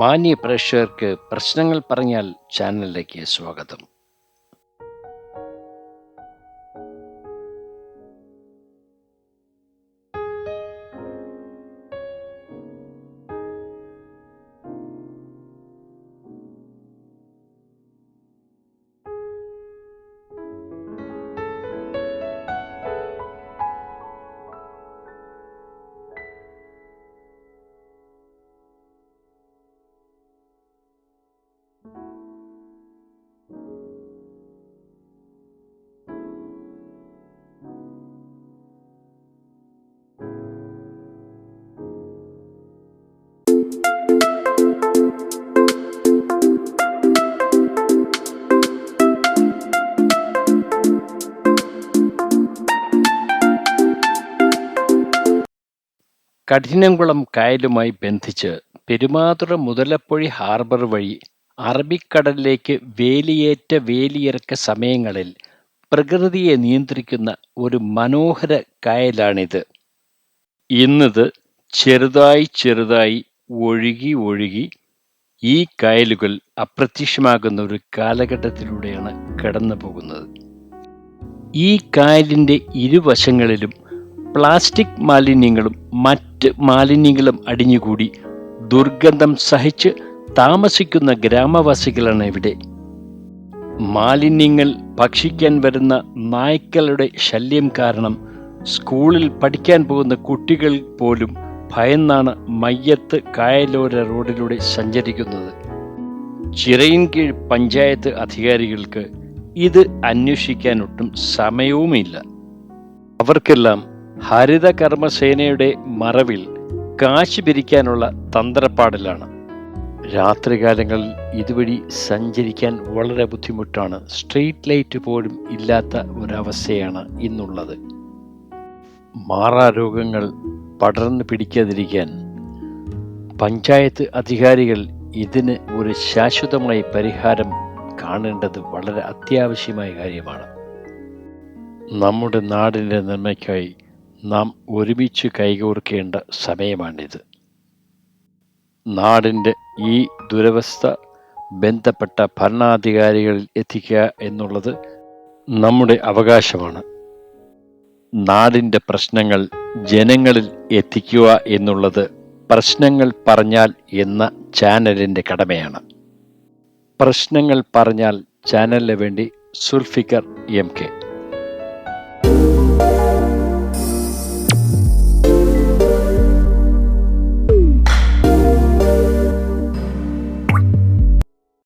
മാന്യ പ്രേക്ഷകർക്ക് പ്രശ്നങ്ങൾ പറഞ്ഞാൽ ചാനലിലേക്ക് സ്വാഗതം. കഠിനംകുളം കായലുമായി ബന്ധിച്ച് പെരുമാതുറ മുതലപ്പൊഴി ഹാർബർ വഴി അറബിക്കടലിലേക്ക് വേലിയിറക്ക സമയങ്ങളിൽ പ്രകൃതിയെ നിയന്ത്രിക്കുന്ന ഒരു മനോഹര കായലാണിത്. ഇന്നത് ചെറുതായി ഒഴുകി ഈ കായലുകൾ അപ്രത്യക്ഷമാകുന്ന ഒരു കാലഘട്ടത്തിലൂടെയാണ് കടന്നു പോകുന്നത്. ഈ കായലിൻ്റെ ഇരുവശങ്ങളിലും പ്ലാസ്റ്റിക് മാലിന്യങ്ങളും മറ്റ് മാലിന്യങ്ങളും അടിഞ്ഞുകൂടി ദുർഗന്ധം സഹിച്ച് താമസിക്കുന്ന ഗ്രാമവാസികളാണ് ഇവിടെ. മാലിന്യങ്ങൾ ഭക്ഷിക്കാൻ വരുന്ന നായ്ക്കളുടെ ശല്യം കാരണം സ്കൂളിൽ പഠിക്കാൻ പോകുന്ന കുട്ടികൾ പോലും ഭയന്നാണ് മയ്യത്ത് കായലോര റോഡിലൂടെ സഞ്ചരിക്കുന്നത്. ചിറയിൻകീഴ് പഞ്ചായത്ത് അധികാരികൾക്ക് ഇത് അന്വേഷിക്കാനൊട്ടും സമയവുമില്ല. അവർക്കെല്ലാം ഹരിത കർമ്മസേനയുടെ മറവിൽ കാശ് പിരിക്കാനുള്ള തന്ത്രപ്പാടിലാണ്. രാത്രികാലങ്ങളിൽ ഇതുവഴി സഞ്ചരിക്കാൻ വളരെ ബുദ്ധിമുട്ടാണ്. സ്ട്രീറ്റ് ലൈറ്റ് പോലും ഇല്ലാത്ത ഒരവസ്ഥയാണ് ഇന്നുള്ളത്. മാറാരോഗങ്ങൾ പടർന്നു പിടിക്കാതിരിക്കാൻ പഞ്ചായത്ത് അധികാരികൾ ഇതിന് ഒരു ശാശ്വതമായ പരിഹാരം കാണേണ്ടത് വളരെ അത്യാവശ്യമായ കാര്യമാണ്. നമ്മുടെ നാടിൻ്റെ നന്മയ്ക്കായി നാം ഒരുമിച്ച് കൈകോർക്കേണ്ട സമയമാണിത്. നാടിൻ്റെ ഈ ദുരവസ്ഥ ബന്ധപ്പെട്ട ഭരണാധികാരികളിൽ എത്തിക്കുക എന്നുള്ളത് നമ്മുടെ അവകാശമാണ്. നാടിൻ്റെ പ്രശ്നങ്ങൾ ജനങ്ങളിൽ എത്തിക്കുക എന്നുള്ളത് പ്രശ്നങ്ങൾ പറഞ്ഞാൽ എന്ന ചാനലിൻ്റെ കടമയാണ്. പ്രശ്നങ്ങൾ പറഞ്ഞാൽ ചാനലിന് വേണ്ടി സുൽഫിക്കർ MK.